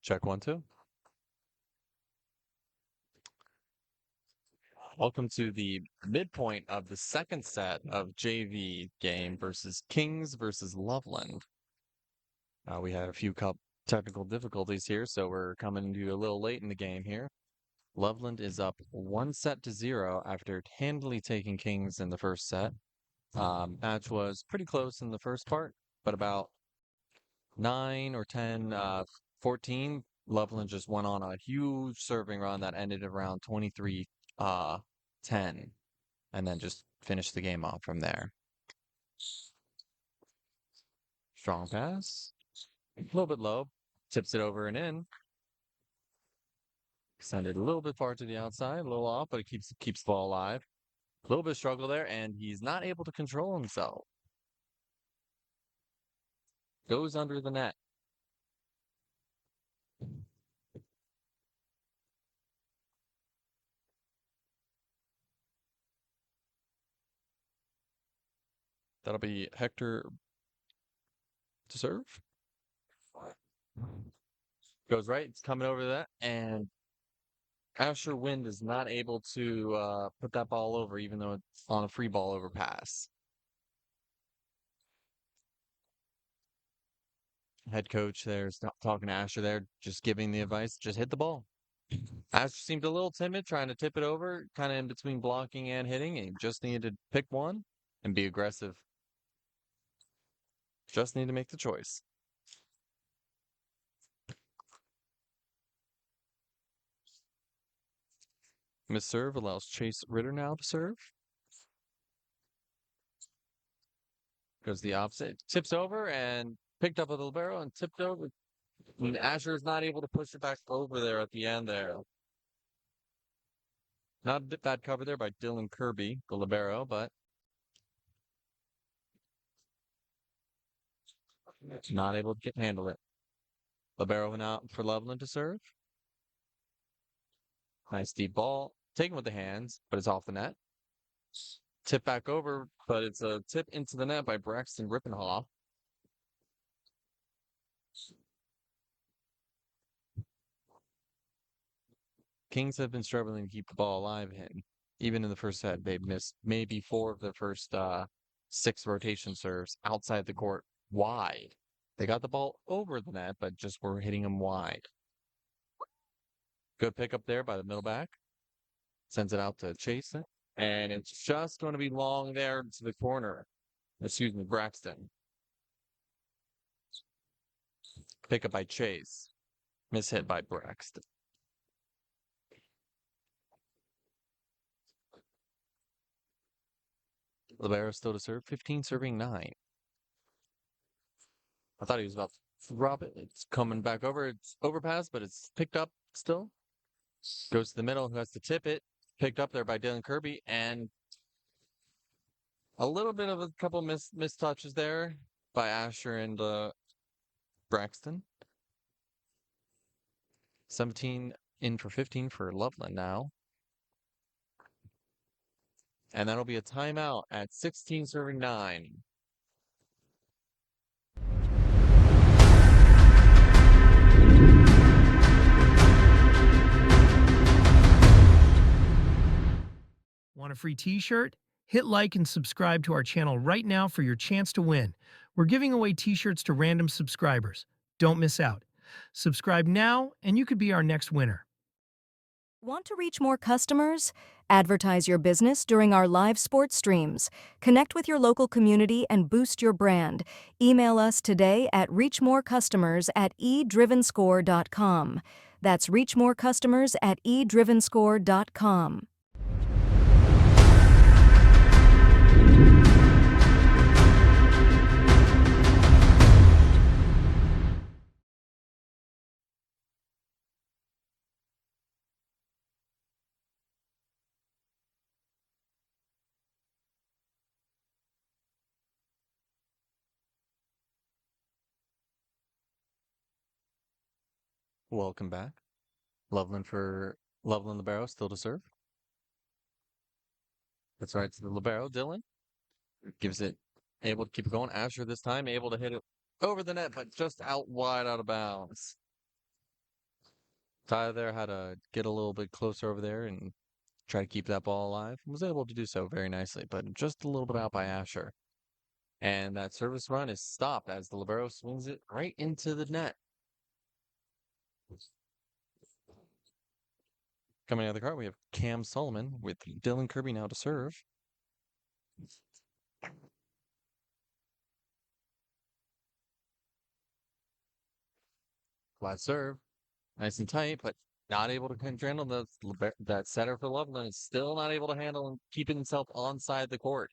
Check 1, 2. Welcome to the midpoint of the second set of JV game versus Kings versus Loveland. We had a few technical difficulties here, so we're coming to you a little late in the game here. Loveland is up 1-0 after handily taking Kings in the first set. Match was pretty close in the first part, but about 9 or 10, 14, Loveland just went on a huge serving run that ended around 23-10, and then just finished the game off from there. Strong pass, a little bit low, tips it over and in. Extended a little bit far to the outside, a little off, but it keeps the ball alive. A little bit of struggle there, and he's not able to control himself. Goes under the net. That'll be Hector to serve. Goes right, it's coming over that, and Asher Wind is not able to put that ball over, even though it's on a free ball over pass. Head coach there's talking to Asher there, just giving the advice, just hit the ball. Asher seemed a little timid, trying to tip it over, kind of in between blocking and hitting, and just needed to pick one and be aggressive. Just need to make the choice. Miss serve allows Chase Ritter now to serve. Goes the opposite. Tips over and picked up with the libero and tipped over. And Asher is not able to push it back over there at the end there. Not a bad cover there by Dylan Kirby, the libero, but not able to handle it. Libero went out for Loveland to serve. Nice deep ball. Taken with the hands, but it's off the net. Tip back over, but it's a tip into the net by Braxton Rippenhoff. Kings have been struggling to keep the ball alive. Even in the first set, they've missed maybe 4 of their first 6 rotation serves outside the court wide. They got the ball over the net, but just were hitting them wide. Good pickup there by the middle back. Sends it out to Chase. And it's just going to be long there to the corner. Excuse me, Braxton. Pickup by Chase. Mishit by Braxton. Libero still to serve. 15 serving 9. I thought he was about to drop it. It's coming back over. It's overpass, but it's picked up still. Goes to the middle. Who has to tip it? Picked up there by Dylan Kirby. And a little bit of a couple missed touches there by Asher and Braxton. 17 in for 15 for Loveland now. And that'll be a timeout at 16 serving 9. Want a free t-shirt? Hit like and subscribe to our channel right now for your chance to win. We're giving away t-shirts to random subscribers. Don't miss out. Subscribe now and you could be our next winner. Want to reach more customers? Advertise your business during our live sports streams. Connect with your local community and boost your brand. Email us today at reachmorecustomers@eDrivenScore.com. That's reachmorecustomers@eDrivenScore.com. Welcome back. Loveland libero, still to serve. That's right to the libero, Dylan. Gives it, able to keep it going. Asher this time, able to hit it over the net, but just out wide, out of bounds. Tyler there had to get a little bit closer over there and try to keep that ball alive. Was able to do so very nicely, but just a little bit out by Asher. And that service run is stopped as the libero swings it right into the net. Coming out of the cart, we have Cam Solomon with Dylan Kirby now to serve. Flat serve, nice and tight, but not able to handle that setter for Loveland is still not able to handle and keeping himself onside the court.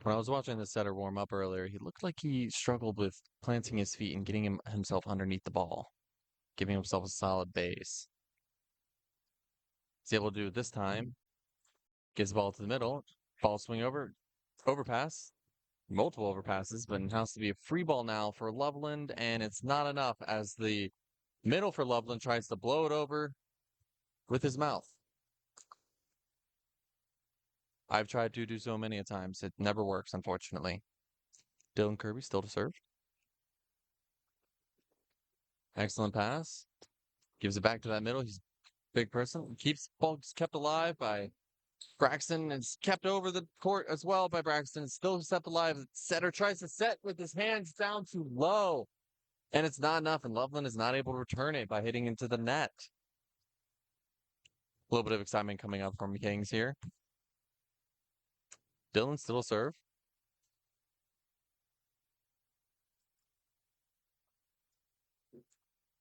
When I was watching the setter warm up earlier, he looked like he struggled with planting his feet and getting himself underneath the ball, giving himself a solid base. He's able to do it this time. Gives the ball to the middle. Ball swing over. Overpass. Multiple overpasses, but it has to be a free ball now for Loveland, and it's not enough as the middle for Loveland tries to blow it over with his mouth. I've tried to do so many a times. It never works, unfortunately. Dylan Kirby still to serve. Excellent pass. Gives it back to that middle. He's a big person. Keeps ball kept alive by Braxton. It's kept over the court as well by Braxton. It's still kept alive. The setter tries to set with his hands down too low. And it's not enough, and Loveland is not able to return it by hitting into the net. A little bit of excitement coming up from the Kings here. Dylan still serve.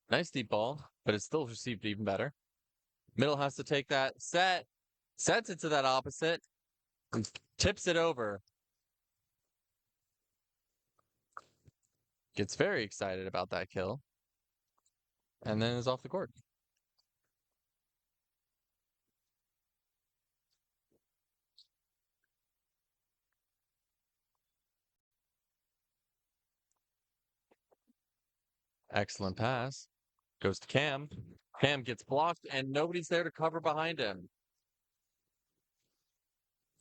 Nice deep ball, but it's still received even better. Middle has to take that set, sets it to that opposite, and tips it over. Gets very excited about that kill, and then is off the court. Excellent pass. Goes to Cam. Cam gets blocked, and nobody's there to cover behind him.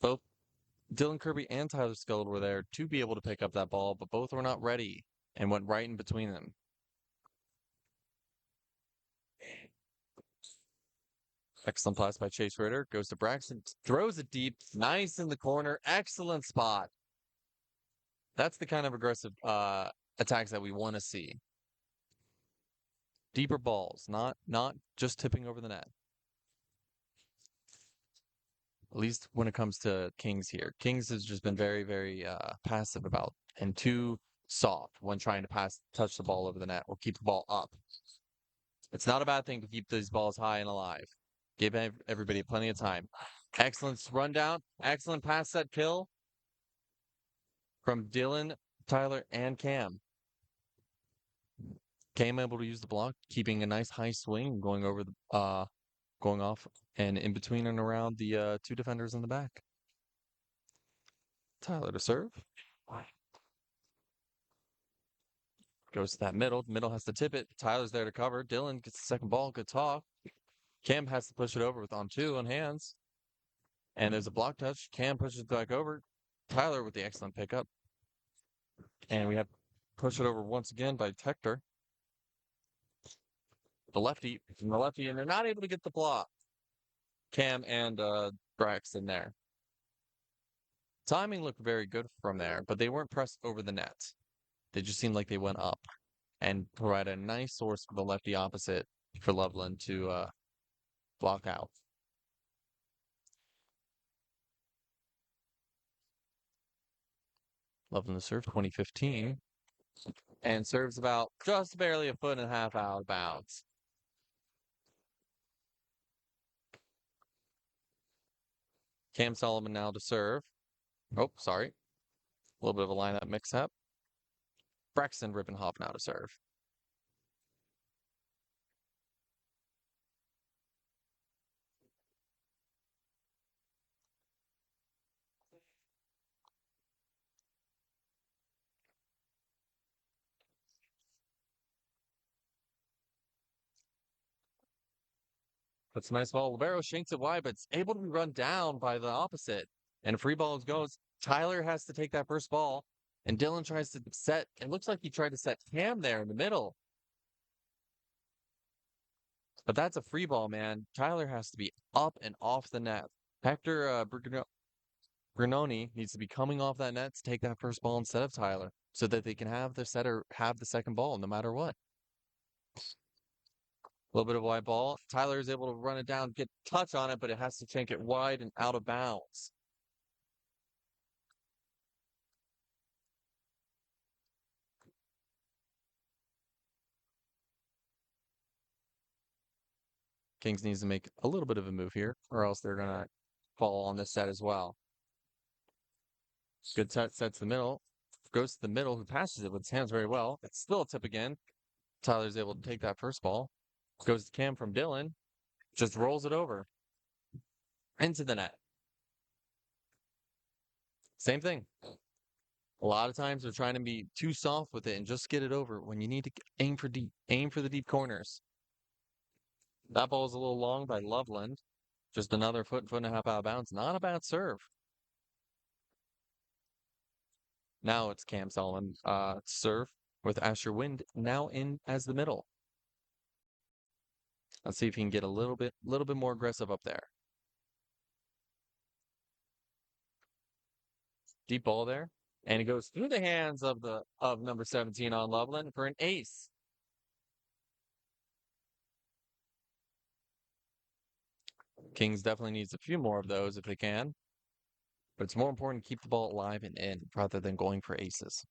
Both Dylan Kirby and Tyler Sculled were there to be able to pick up that ball, but both were not ready and went right in between them. Excellent pass by Chase Ritter. Goes to Braxton. Throws it deep. Nice in the corner. Excellent spot. That's the kind of aggressive attacks that we want to see. Deeper balls, not just tipping over the net. At least when it comes to Kings here. Kings has just been very, very passive about and too soft when trying to touch the ball over the net or keep the ball up. It's not a bad thing to keep these balls high and alive. Give everybody plenty of time. Excellent rundown. Excellent pass set kill from Dylan, Tyler, and Cam. Cam able to use the block, keeping a nice high swing, going over the going off and in between and around the two defenders in the back. Tyler to serve. Goes to that middle. Middle has to tip it. Tyler's there to cover. Dylan gets the second ball. Good talk. Cam has to push it over with on hands. And there's a block touch. Cam pushes it back over. Tyler with the excellent pickup. And we have push it over once again by Tector. The lefty, and they're not able to get the block. Cam and Braxton there. Timing looked very good from there, but they weren't pressed over the net. They just seemed like they went up and provide a nice source for the lefty opposite for Loveland to block out. Loveland to serve 2015 and serves about just barely a foot and a half out of bounds. Cam Solomon now to serve. Oh, sorry. A little bit of a lineup mix-up. Braxton Rippenhoff now to serve. That's a nice ball. Libero shanks it wide, but it's able to be run down by the opposite. And free ball goes. Tyler has to take that first ball, and Dylan tries to set. It looks like he tried to set Cam there in the middle. But that's a free ball, man. Tyler has to be up and off the net. Hector Granoni needs to be coming off that net to take that first ball instead of Tyler so that they can have their setter have the second ball no matter what. A little bit of wide ball. Tyler is able to run it down, get touch on it, but it has to shank it wide and out of bounds. Kings needs to make a little bit of a move here, or else they're going to fall on this set as well. Good set, sets the middle. Goes to the middle, who passes it with his hands very well. It's still a tip again. Tyler's able to take that first ball. Goes to Cam from Dylan. Just rolls it over. Into the net. Same thing. A lot of times they're trying to be too soft with it and just get it over when you need to aim for deep. Aim for the deep corners. That ball is a little long by Loveland. Just another foot and a half out of bounds. Not a bad serve. Now it's Cam Solomon serve with Asher Wind now in as the middle. Let's see if he can get a little bit more aggressive up there. Deep ball there, and it goes through the hands of number 17 on Loveland for an ace. Kings definitely needs a few more of those if they can. But it's more important to keep the ball alive and in rather than going for aces.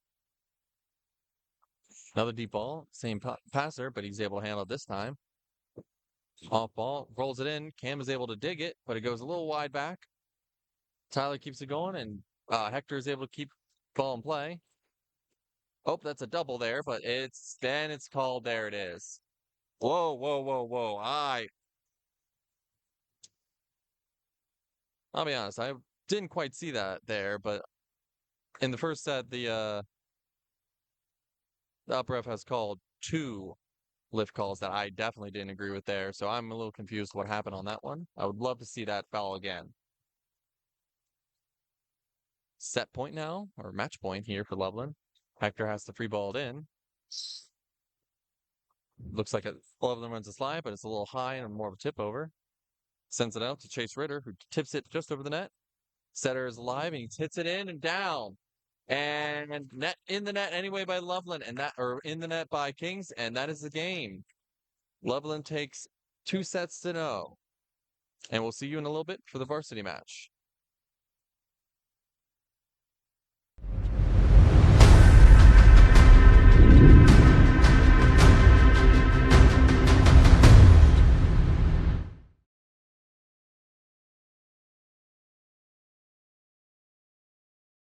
Another deep ball, same passer, but he's able to handle it this time. Off ball, rolls it in. Cam is able to dig it, but it goes a little wide back. Tyler keeps it going, and Hector is able to keep ball in play. Oh, that's a double there, but it's called. There it is. Whoa, whoa, whoa, whoa. I'll be honest, I didn't quite see that there, but in the first set, the up ref has called 2 lift calls that I definitely didn't agree with there, so I'm a little confused what happened on that one. I would love to see that foul again. Set point now, or match point here for Loveland. Hector has to free ball it in. Looks like Loveland runs a slide, but it's a little high and more of a tip over. Sends it out to Chase Ritter, who tips it just over the net. Setter is alive, and he hits it in and down. And net in the net anyway by Loveland, or in the net by Kings, and that is the game. Loveland takes 2 sets to 0. And we'll see you in a little bit for the varsity match.